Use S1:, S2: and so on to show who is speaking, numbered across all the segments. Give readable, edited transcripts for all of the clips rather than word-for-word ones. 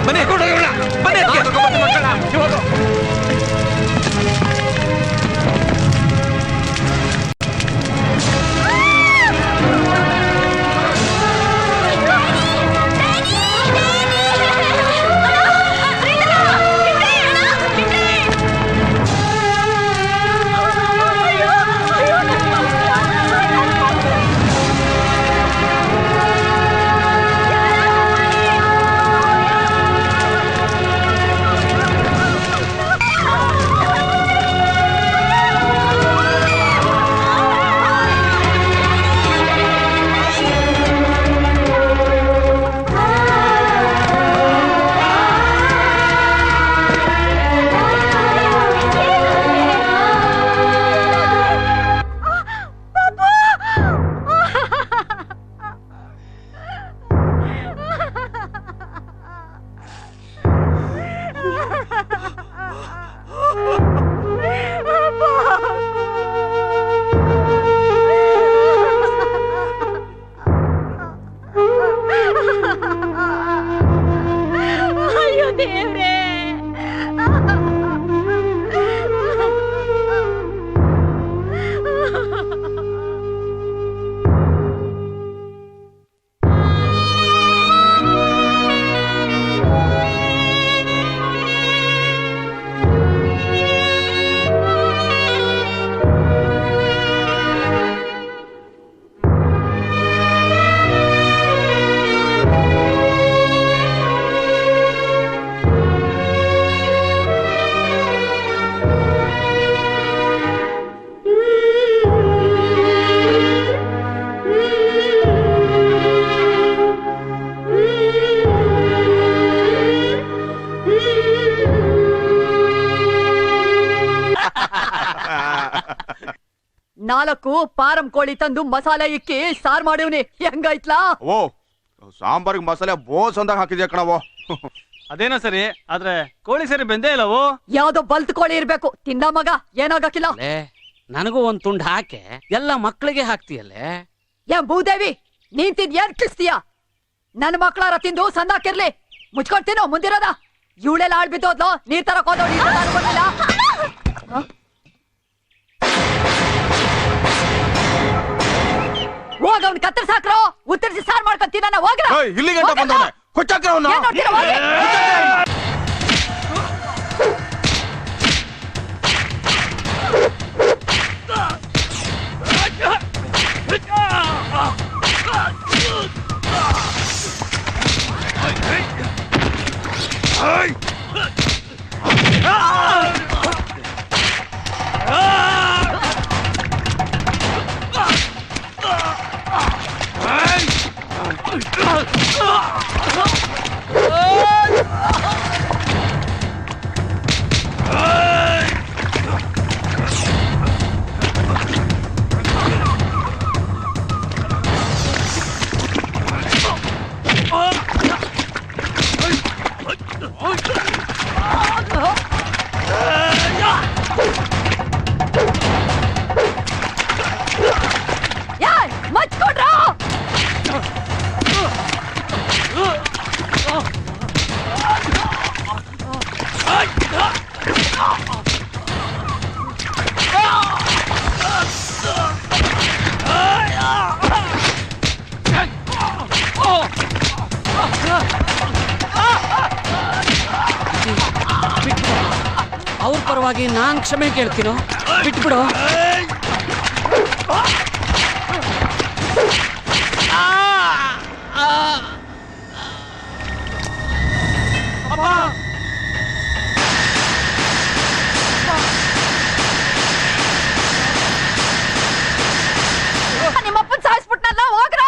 S1: ಬನ್ನಿ
S2: ನಾಲ್ಕು ಪಾರಂ ಕೋಳಿ ತಂದು ಮಸಾಲೆ ಇಕ್ಕಿ ಸಾರ್ ಮಾಡಿವ್ನಿ ಹೆಂಗೈತ್ಲಾ?
S3: ಓ ಸಾಂಬಾರಿಗೆ ಮಸಾಲೆ ಬೋಸ್ ಅಂದಾಗ ಹಾಕಿದ್ಯಾ ಕಣವೋ.
S1: ಅದೇನೋ ಸರಿ, ಆದ್ರೆ ಕೋಳಿ ಸರಿ ಬೆಂದೇ ಇಲ್ಲವೋ.
S2: ಯಾವ್ದೋ ಬಲ್ತ್ ಕೋಳಿ ಇರ್ಬೇಕು. ತಿಂದ ಮಗ ಏನಾಗಕ್ಕಿಲ್ಲ.
S4: ನನಗೂ ಒಂದ್ ತುಂಡ್ ಹಾಕೆ ಎಲ್ಲ ಮಕ್ಕಳಿಗೆ ಹಾಕ್ತಿಯಲ್ಲೇ.
S2: ಭೂದೇವಿ ನೀನ್ ತಿಂದ್ ಏನ್ ಕಿಸ್ತೀಯ? ನನ್ ಮಕ್ಳಾರ ತಿಂದು ಸಂದಾಕಿರ್ಲಿ. ಮುಚ್ಕೊಳ್ತೀನೋ ಮುಂದಿರದ ಇವಳೆಲ್ಲ ಆಳ್ಬಿದ್ದೋದ್ಲು. ನೀರ್ ತರಕ್ ಹೋದೋ ಹೋಗ ಅವ್ನ್ ಕತ್ತರ್ಸ್ ಹಾಕ್ರೋ. ಉತ್ತರಿಸಿ ಸಾರ್ ಮಾಡ್ಕೊಂತೀನಿ ನಾನು. ಹೋಗ್ರ
S3: ಇಲ್ಲಿ ಗಂಟ ಬಂದವನೆ ಕೊಚ್ಚಾಕ್ರ ಅವ್ನ.
S4: ಅವ್ರ ಪರವಾಗಿ ನಾನ್ ಕ್ಷಮೆ ಕೇಳ್ತೀನೋ. ಬಿಟ್ಬಿಡು.
S2: ನಿಮ್ಮಪ್ಪನ್ ಸಾಯಿಸ್ಬಿಟ್ನಲ್ಲ. ಹೋಗ್ರ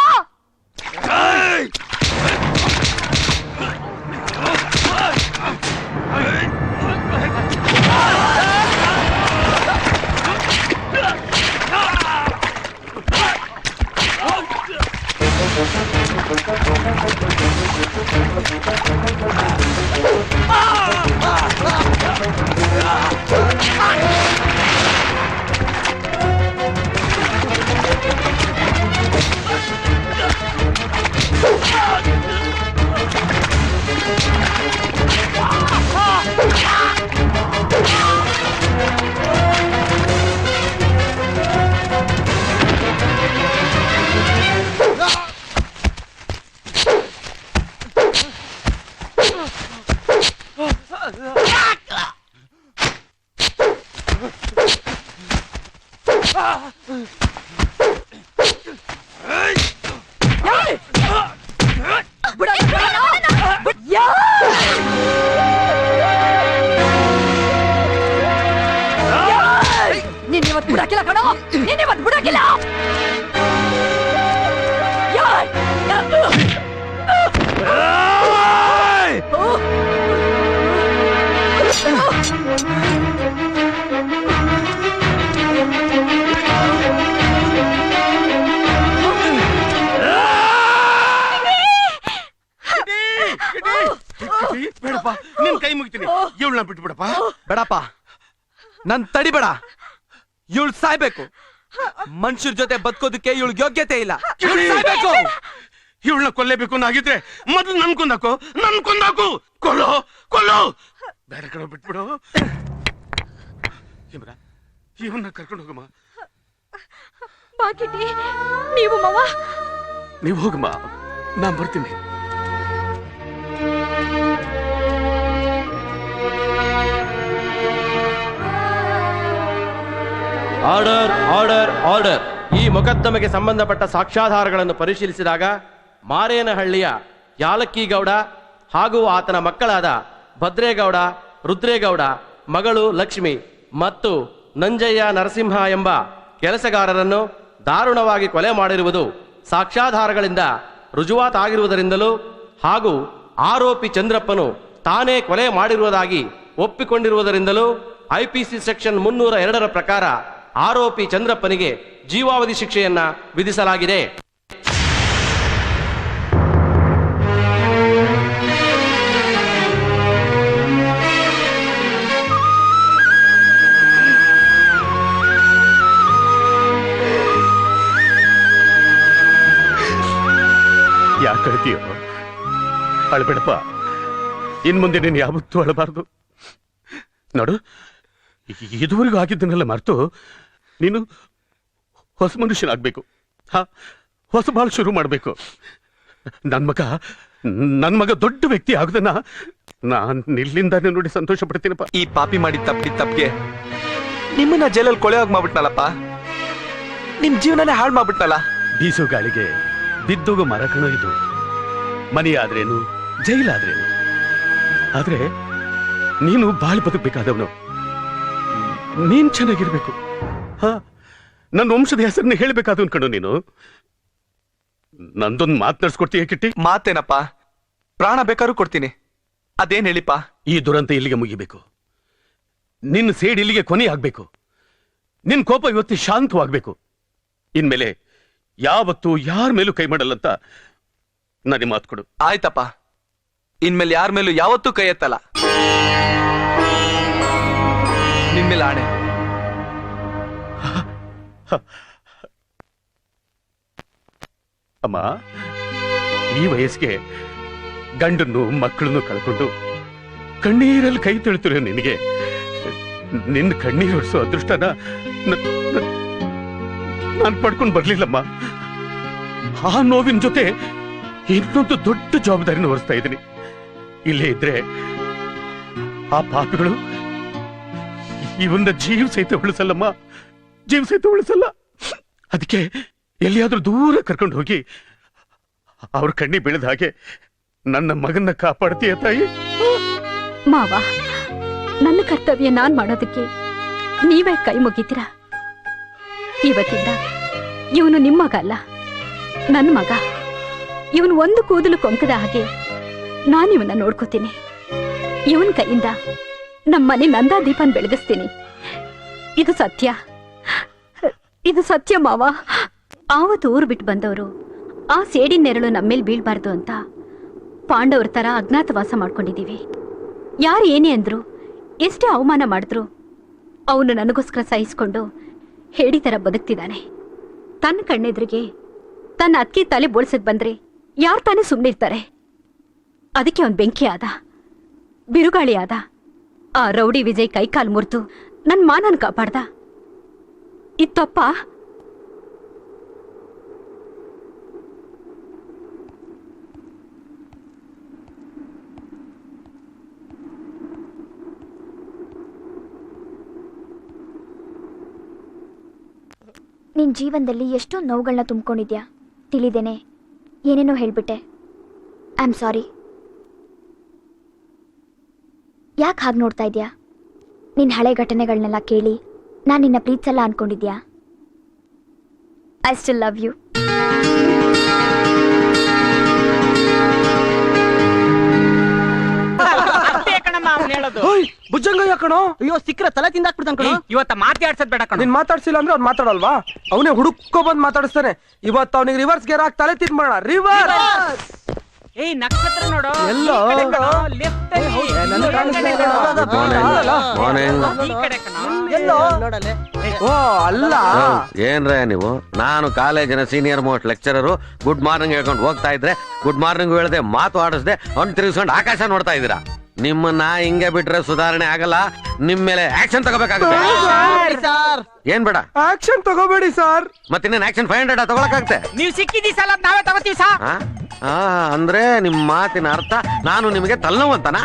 S2: ನೀನಿವತ್ತು ಬಿಡಕ್ಕಿಲ್ಲ ಕಣೋ, ನೀನಿವತ್ತು ಬಿಡಕ್ಕಿಲ್ಲ.
S3: ಬೇಡಪ್ಪ, ನಿನ್ ಕೈ ಮುಗಿತೀನಿ. ಇವಳನ್ನ ಬಿಟ್ಟು ಬಿಡಪ್ಪ.
S5: ಬೇಡಪ್ಪ, ನನ್ ತಡಿಬೇಡ. ಇವಳು ಸಾಯ್ಬೇಕು. ಮನುಷ್ಯರ ಜೊತೆ ಬದುಕೋದಕ್ಕೆ ಇವಳಿಗೆ ಯೋಗ್ಯತೆ ಇಲ್ಲ. ಸಾಯ್ಬೇಕು.
S3: ಇವಳನ್ನ ಕೊಲ್ಲೇಬೇಕು ಅನ್ನಾಗಿದ್ರೆ ಮೊದಲು ನನ್ ಕೊಂದಾಕು. ಕೊಲ್ಲೋ. ಬೇರೆ ಕಡೆ ಬಿಟ್ಬಿಡು. ಇವನ್ನ ಕರ್ಕೊಂಡು ಹೋಗಮ್ಮ.
S2: ಬಾಕಿಟಿ, ನೀವು ಮಾವ,
S3: ನೀವು ಹೋಗಮ್ಮ, ನಾನ್ ಬರ್ತೀನಿ.
S6: Order order order. ಈ ಮೊಕದ್ದಮೆಗೆ ಸಂಬಂಧಪಟ್ಟ ಸಾಕ್ಷ್ಯಾಧಾರಗಳನ್ನು ಪರಿಶೀಲಿಸಿದಾಗ ಮಾರೇನಹಳ್ಳಿಯ ಯಾಲಕ್ಕಿಗೌಡ ಹಾಗೂ ಆತನ ಮಕ್ಕಳಾದ ಭದ್ರೇಗೌಡ, ರುದ್ರೇಗೌಡ, ಮಗಳು ಲಕ್ಷ್ಮಿ ಮತ್ತು ನಂಜಯ್ಯ ನರಸಿಂಹ ಎಂಬ ಕೆಲಸಗಾರರನ್ನು ದಾರುಣವಾಗಿ ಕೊಲೆ ಮಾಡಿರುವುದು ಸಾಕ್ಷ್ಯಾಧಾರಗಳಿಂದ ರುಜುವಾತಾಗಿರುವುದರಿಂದಲೂ ಹಾಗೂ ಆರೋಪಿ ಚಂದ್ರಪ್ಪನು ತಾನೇ ಕೊಲೆ ಮಾಡಿರುವುದಾಗಿ ಒಪ್ಪಿಕೊಂಡಿರುವುದರಿಂದಲೂ IPC ಸೆಕ್ಷನ್ 302 ಪ್ರಕಾರ ಆರೋಪಿ ಚಂದ್ರಪ್ಪನಿಗೆ ಜೀವಾವಧಿ ಶಿಕ್ಷೆಯನ್ನ ವಿಧಿಸಲಾಗಿದೆ.
S3: ಯಾಕೆ ಕಳ್ತೀಯೋ? ಅಳ್ಬೇಡಪ್ಪ. ಇನ್ ಮುಂದೆ ನೀನು ಯಾವತ್ತೂ ಅಳಬಾರ್ದು. ನೋಡು, ಇದುವರೆಗೂ ಆಗಿದ್ದನ್ನೆಲ್ಲ ಮರೆತು ನೀನು ಹೊಸ ಮನುಷ್ಯನಾಗ್ಬೇಕು. ಹೊಸ ಬಾಳು ಶುರು ಮಾಡ್ಬೇಕು. ನನ್ ಮಗ ದೊಡ್ಡ ವ್ಯಕ್ತಿ ಆಗುದನ್ನ ನಾನ್ ನಿಲ್ಲಿಂದಾನೆ ನೋಡಿ ಸಂತೋಷ ಪಡ್ತೀನಪ್ಪ.
S5: ಈ ಪಾಪಿ ಮಾಡಿದ ತಪ್ಪಿಗೆ ನಿಮ್ಮನ್ನ ಜೈಲಲ್ಲಿ ಕೊಳೆ ಹೋಗಿ ಮಾಡ್ಬಿಟ್ನಲ್ಲಪ್ಪ. ನಿಮ್ ಜೀವನನೇ ಹಾಳು ಮಾಡ್ಬಿಟ್ನಲ್ಲ.
S3: ಬೀಸೋ ಗಾಳಿಗೆ ಬಿದ್ದೋಗೋ ಮರ ಕಣೋ ಇದು. ಮನೆ ಆದ್ರೇನು, ಜೈಲಾದ್ರೇನು. ಆದ್ರೆ ನೀನು ಬಾಳಿ ಬದುಕಬೇಕಾದವನು. ನೀನ್ ಚೆನ್ನಾಗಿರ್ಬೇಕು. ನನ್ನ ವಂಶದ ಹೆಸರನ್ನ ಹೇಳ್ಬೇಕಾದ ಅನ್ಕೊಂಡು ನೀನು ನಂದೊಂದು ಮಾತನಾಡ್ಸ್ಕೊಡ್ತೀಯ ಕಿಟ್ಟಿ?
S5: ಮಾತೇನಪ್ಪ, ಪ್ರಾಣ ಬೇಕಾದ್ರೂ ಕೊಡ್ತೀನಿ. ಅದೇನ್ ಹೇಳಿಪ್ಪ?
S3: ಈ ದುರಂತ ಇಲ್ಲಿಗೆ ಮುಗಿಬೇಕು. ನಿನ್ನ ಸೇಡ್ ಇಲ್ಲಿಗೆ ಕೊನೆ ಆಗ್ಬೇಕು. ನಿನ್ ಕೋಪ ಇವತ್ತು ಶಾಂತವಾಗ್ಬೇಕು. ಇನ್ಮೇಲೆ ಯಾವತ್ತೂ ಯಾರ ಮೇಲೂ ಕೈ ಮಾಡಲ್ಲಂತ ನನಗೆ ಮಾತು ಕೊಡು.
S5: ಆಯ್ತಪ್ಪ, ಇನ್ಮೇಲೆ ಯಾರ ಮೇಲೂ ಯಾವತ್ತೂ ಕೈ ಎತ್ತಲ್ಲ. ನಿನ್ಮೇಲೆ ಆಣೆ.
S3: ಅಮ್ಮ, ಈ ವಯಸ್ಸಿಗೆ ಗಂಡನ್ನು ಮಕ್ಕಳನ್ನು ಕಳ್ಕೊಂಡು ಕಣ್ಣೀರಲ್ಲಿ ಕೈ ತೊಳಿತಿರೋ ನಿನಗೆ ನಿನ್ನ ಕಣ್ಣೀರು ಹೊಡಿಸೋ ಅದೃಷ್ಟನ ನಾನು ಪಡ್ಕೊಂಡು ಬರ್ಲಿಲ್ಲಮ್ಮ. ಆ ನೋವಿನ ಜೊತೆ ಇನ್ನೊಂದು ದೊಡ್ಡ ಜವಾಬ್ದಾರಿನ ಹೊರಿಸ್ತಾ ಇದ್ದೀನಿ. ಇಲ್ಲೇ ಇದ್ರೆ ಆ ಪಾಪಿಗಳು ಇವನ್ನ ಜೀವ ಸಹಿತ ಉಳಿಸಲ್ಲಮ್ಮ, ಜೀವ ಸಹಿತ ಉಳಿಸಲ್ಲ. ಅದಕ್ಕೆ ಎಲ್ಲಿಯಾದ್ರೂ ದೂರ ಕರ್ಕೊಂಡು ಹೋಗಿ ಅವ್ರ ಕಣ್ಣಿ ಬೀಳದ ಹಾಗೆ ನನ್ನ ಮಗನ್ನ ಕಾಪಾಡ್ತೀಯ ತಾಯಿ?
S7: ಮಾವ, ನನ್ನ ಕರ್ತವ್ಯ ನಾನ್ ಮಾಡೋದಕ್ಕೆ ನೀವೇ ಕೈ ಮುಗಿತೀರಾ? ಇವತ್ತಿಂದ ಇವನು ನಿಮ್ಮ ಮಗ ಅಲ್ಲ, ನನ್ನ ಮಗ. ಇವನು ಒಂದು ಕೂದಲು ಕೊಂಕದ ಹಾಗೆ ನಾನು ಇವನ್ನ ನೋಡ್ಕೋತೀನಿ. ಇವನ್ ಕೈಯಿಂದ ನಮ್ಮನೆ ನಂದಾ ದೀಪನ್ ಬೆಳಗಿಸ್ತೀನಿ. ಇದು ಸತ್ಯ, ಇದು ಸತ್ಯ ಮಾವ. ಆವತ್ತು ಊರು ಬಿಟ್ಟು ಬಂದವರು ಆ ಸೇಡಿನ ನೆರಳು ನಮ್ಮೇಲೆ ಬೀಳ್ಬಾರ್ದು ಅಂತ ಪಾಂಡವ್ರ ತರ ಅಜ್ಞಾತವಾಸ ಮಾಡ್ಕೊಂಡಿದೀವಿ. ಯಾರು ಏನೇ ಅಂದ್ರು, ಎಷ್ಟೇ ಅವಮಾನ ಮಾಡಿದ್ರು ಅವನು ನನಗೋಸ್ಕರ ಸಹಿಸ್ಕೊಂಡು ಹೇಡಿ ತರ ಬದುಕ್ತಿದ್ದಾನೆ. ತನ್ನ ಕಣ್ಣೆದ್ರಿಗೆ ತನ್ನ ಅಕ್ಕಿ ತಲೆ ಬೋಳ್ಸದ್ ಬಂದ್ರೆ ಯಾರು ತಾನೇ ಸುಮ್ಮನಿರ್ತಾರೆ? ಅದಕ್ಕೆ ಅವನ್ ಬೆಂಕಿ ಆದ, ಬಿರುಗಾಳಿ ಆದ. ಆ ರೌಡಿ ವಿಜಯ್ ಕೈಕಾಲು ಮುರಿದು ನನ್ ಮಾನನ್ ಕಾಪಾಡ್ದ. ಇತ್ತಪ್ಪ?
S8: ನಿನ್ ಜೀವನದಲ್ಲಿ ಎಷ್ಟೋ ನೋವುಗಳನ್ನ ತುಂಬಿಕೊಂಡಿದ್ಯಾ. ತಿಳಿದೇನೆ ಏನೇನೋ ಹೇಳ್ಬಿಟ್ಟೆ. I am sorry. ಯಾಕೆ ಹಾಗೆ ನೋಡ್ತಾ ಇದ್ಯಾ? ನಿನ್ನ ಹಳೆ ಘಟನೆಗಳನ್ನೆಲ್ಲ ಕೇಳಿ ನಾನು ನಿನ್ನ ಪ್ರೀತಿಸಲ್ಲ ಅನ್ಕೊಂಡಿದ್ಯಾ? I still love you.
S5: Bhujanga ಯಾಕಣೋ?
S4: ಅಯ್ಯೋ ಸಿಕ್ಕ್ರ ತಲೆ ತಿಂದಾಕ್ಬಿಡ್ತಾನ ಕಣೋ.
S9: ಇವತ್ತ ಮಾತಾಡ್ಸದ್ ಬೇಡ ಕಣ.
S5: ನೀನ್ ಮಾತಾಡ್ಸಿಲ್ಲ ಅಂದ್ರೆ ಅವ್ನು ಮಾತಾಡಲ್ವಾ? ಅವನೇ ಹುಡುಕೋ ಬಂದ್ ಮಾತಾಡಿಸ್ತಾನೆ. ಇವತ್ತು ಅವನಿಗೆ ರಿವರ್ಸ್ ಗೇರ್ ಹಾಕಿ ತಲೆ ತಿನ್ ಮಾಡೋಣ. ರಿವರ್ಸ್.
S9: ಏಯ್ ನಕ್ಷತ್ರ ನೋಡು.
S5: ಎಲ್ಲೋ?
S9: ಲೆಫ್ಟ್
S5: ನನಗೆ ಕಾಣಿಸ್ತಾ ಇಲ್ಲ.
S9: ಈ ಕಡೆ ಕಣ.
S4: ನೋಡಲೆ.
S5: ಓ ಅಲ್ಲ.
S10: ಏನ್ರೇ ನೀವು? ನಾನು ಕಾಲೇಜಿನ senior most lecturer. Good morning ಹೇಳ್ಕೊಂಡು ಹೋಗ್ತಾ ಇದ್ರೆ ಗುಡ್ ಮಾರ್ನಿಂಗ್ ಹೇಳದೆ ಮಾತು ಆಡಿಸ್ದೆ ಅವ್ನು ತಿರುಗಿಸ್ಕೊಂಡು ಆಕಾಶ ನೋಡ್ತಾ ಇದ್ದೀರಾ. ನಿಮ್ಮನ್ನ ಹಿಂಗೆ ಬಿಟ್ರೆ ಸುಧಾರಣೆ ಆಗಲ್ಲ. ನಿಮ್ ಮೇಲೆ ಆಕ್ಷನ್ ತಗೋಬೇಕಾಗುತ್ತೆ. ಏನ್ ಬೇಡ?
S5: ಆಕ್ಷನ್ ತಗೋಬೇಡಿ ಸರ್.
S10: ಮತ್ತಿನ್ನೇನ್ ಆಕ್ಷನ್ 500 ತಗೊಳಕಾಗತ್ತೆ?
S9: ನೀವ್ ಸಿಕ್ಕಿದಿ ಸಲ ನಾವೇ ತಗೋತೀವಿ ಸಾ.
S10: ಅಂದ್ರೆ ನಿಮ್ ಮಾತಿನ ಅರ್ಥ ನಾನು ನಿಮಗೆ ತಲೆನೋವು ಅಂತನಾ?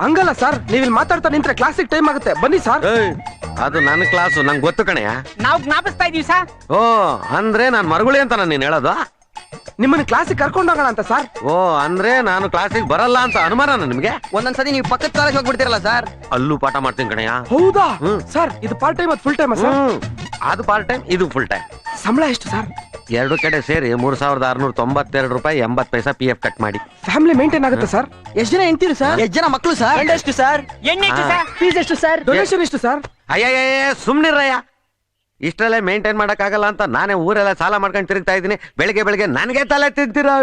S5: ಹಂಗಲ್ಲ ಸರ್, ನೀವ್ ಇಲ್ಲಿ ಮಾತಾಡ್ತಾ ನಿಂತ್ರೆ ಕ್ಲಾಸಿಗೆ ಟೈಮ್ ಆಗುತ್ತೆ. ಬನ್ನಿ ಸರ್.
S10: ಅದು ನನ್ನ ಕ್ಲಾಸು, ನಂಗೆ ಗೊತ್ತು ಕಣಯ್ಯ.
S9: ನಾವು ಜ್ಞಾಪಿಸ್ತಾ ಇದೀವಿ ಸಾ.
S10: ಓ ಅಂದ್ರೆ ನಾನ್ ಮರಗುಳಿ ಅಂತ ನೀನ್ ಹೇಳೋದು?
S5: ನಿಮ್ಮನ್ನ ಕ್ಲಾಸಿಗೆ ಕರ್ಕೊಂಡು ಹೋಗೋಣ ಅಂತ ಸರ್.
S10: ಓ ಅಂದ್ರೆ ನಾನು ಕ್ಲಾಸಿಗೆ ಬರಲ್ಲ ಅಂತ ಅನುಮಾನ ನಿಮ್ಗೆ?
S4: ಒಂದೊಂದ್ಸತಿ ನೀವು ಪಕ್ಕದ ಕಾಲೇಜ್ ಹೋಗ್ಬಿಡ್ತೀರಲ್ಲ ಸರ್.
S10: ಅಲ್ಲೂ ಪಾಠ ಮಾಡ್ತೀನಿ ಕಣಯ್ಯ.
S5: ಹೌದಾ ಸರ್? ಇದು ಪಾರ್ಟ್ ಟೈಮ್ ಅದು ಫುಲ್ ಟೈಮ್ ಸರ್?
S10: ಅದು ಪಾರ್ಟ್ ಟೈಮ್, ಇದು ಫುಲ್ ಟೈಮ್.
S5: ಸಂಬಳ ಎಷ್ಟು ಸರ್?
S10: ಎರಡು ಕಡೆ ಸೇರಿ 3692 ರೂಪಾಯಿ 80 ಪೈಸಾ PF ಕಟ್ ಮಾಡಿ.
S5: ಫ್ಯಾಮಿಲಿ ಮೇಂಟೈನ್ ಆಗುತ್ತೆ ಸರ್?
S4: ಎಷ್ಟು ಜನ ಹೆಂಡ್ತೀರಿ ಸರ್? ಎಷ್ಟು ಜನ ಮಕ್ಕಳು ಸರ್? ಎಷ್ಟು ಸರ್?
S9: ಎಣ್ಣೆ ಸಾ.
S4: ಫೀಸ್ ಎಷ್ಟು ಸರ್?
S5: ಡೊನೇಷನ್ ಎಷ್ಟು ಸರ್?
S10: ಅಯ್ಯಯ್ಯ ಸುಮ್ನಿರಯ್ಯ. ಇಷ್ಟರಲ್ಲೇ ಮೇಂಟೈನ್ ಮಾಡಕ್ ಆಗಲ್ಲ ಅಂತ ನಾನೇ ಊರೆಲ್ಲ ಸಾಲ ಮಾಡ್ಕೊಂಡು ತಿರುಗ್ತಾ ಇದ್ದೀನಿ. ಬೆಳಿಗ್ಗೆ ನನಗೆ ತಲೆ ತಿಂತೀರಾ?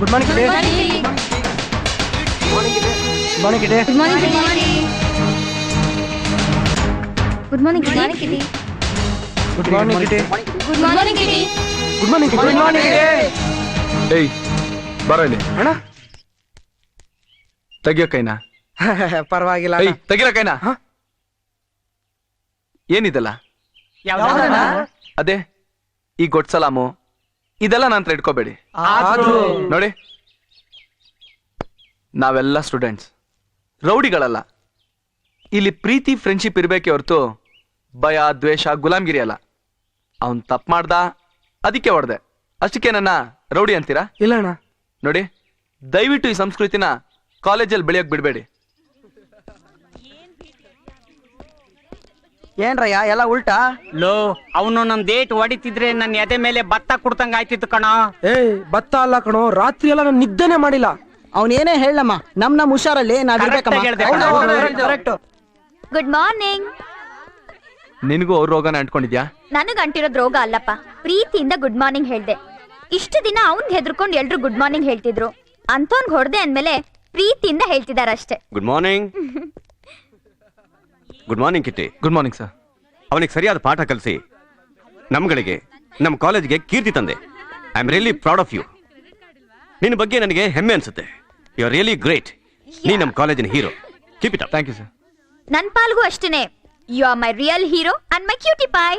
S5: Good morning.
S8: Good morning.
S5: Good morning.
S8: Good morning.
S5: Good morning. Good morning.
S11: ಏಯ್ ಬರ ಇಲ್ಲಿ.
S5: ಅಣ್ಣ
S11: ತೆಗಿಯೋ ಕೈನಾ.
S5: ಪರವಾಗಿಲ್ಲ.
S11: ಏಯ್ ತೆಗಿರ ಕೈನಾ. ಏನಿದೆಲ್ಲ? ಅದೇ ಈ ಗೊಡ್ಸಲಾಮು ಇದೆಲ್ಲ ನಂತರ ಇಟ್ಕೋಬೇಡಿ. ನೋಡಿ, ನಾವೆಲ್ಲ ಸ್ಟೂಡೆಂಟ್ಸ್, ರೌಡಿಗಳಲ್ಲ. ಇಲ್ಲಿ ಪ್ರೀತಿ ಫ್ರೆಂಡ್ಶಿಪ್ ಇರ್ಬೇಕೆ ಹೊರತು ಭಯ ದ್ವೇಷ ಗುಲಾಮ್ಗಿರಿ ಅಲ್ಲ. ಅವನ್ ತಪ್ಪು ಮಾಡ್ದ, ಅದಕ್ಕೆ ಹೊಡೆದೆ, ಅಷ್ಟಕ್ಕೆ ನನ್ನ ರೌಡಿ ಅಂತೀರಾ?
S5: ಇಲ್ಲ ಅಣ್ಣ.
S11: ನೋಡಿ, ದಯವಿಟ್ಟು ಈ ಸಂಸ್ಕೃತಿನ ಕಾಲೇಜಲ್ಲಿ ಬೆಳೆಯೋಕ್ ಬಿಡಬೇಡಿ.
S4: ಏನ್ರಯ್ಯ ಎಲ್ಲ ಉಲ್ಟಾ?
S9: ಲೋ ಅವನು ನಮ್ ಡೇಟ್ ಹೊಡಿತಿದ್ರೆ ನನ್ನ ಎದೆ ಮೇಲೆ ಭತ್ತ ಕುಡ್ತಂಗ ಆಯ್ತಿತ್ತು ಕಣ.
S5: ಭತ್ತ ಅಲ್ಲ ಕಣೋ, ರಾತ್ರಿ ಎಲ್ಲ ನಾನು ನಿದ್ದೆನೆ ಮಾಡಿಲ್ಲ.
S4: ಅವನೇನೇ ಹೇಳಮ್ಮ, ನಮ್ ಹುಷಾರಲ್ಲಿ ನಾವ್
S8: ಗುಡ್ ಮಾರ್ನಿಂಗ್.
S11: ನಿನಗೂ ಅವ್ರ ರೋಗನ ಅಂಟ್ಕೊಂಡಿದ್ಯಾ?
S8: ನನಗ್ ಅಂಟಿರೋದ್ ರೋಗ ಅಲ್ಲಪ್ಪ, ಪ್ರೀತಿಯಿಂದ ಗುಡ್ ಮಾರ್ನಿಂಗ್ ಹೇಳ್ದೆ. ಇಷ್ಟು ದಿನ ಅವ್ನ್ ಹೆದರ್ಕೊಂಡು ಎಲ್ರು ಗುಡ್ ಮಾರ್ನಿಂಗ್ ಹೇಳ್ತಿದ್ರು. ಅಂತೋನ್ಗ್ ಹೊಡೆದೆ ಅಂದ್ಮೇಲೆ ಪ್ರೀತಿಯಿಂದ ಹೇಳ್ತಿದಾರಷ್ಟೇ.
S10: Good morning. Good morning Kitti.
S11: Good morning sir.
S10: ಅವನಿಗೆ ಸರಿಯಾದ ಪಾಠ ಕಲಿಸಿ ನಮ್ಗಳಿಗೆ, ನಮ್ಮ ಕಾಲೇಜ್ಗೆ ಕೀರ್ತಿ ತಂದೆ. I am really proud of you. ನಿನ್ನ ಬಗ್ಗೆ ನನಗೆ ಹೆಮ್ಮೆ ಅನ್ಸುತ್ತೆ. You are really great. ನೀ ನಮ್ಮ ಕಾಲೇಜಿನ hero. Keep it up.
S11: Thank you sir.
S8: ನನ್ ಪಾಲ್ಗೂ ಅಷ್ಟೇನೆ. You are my real hero and my cutie Pai.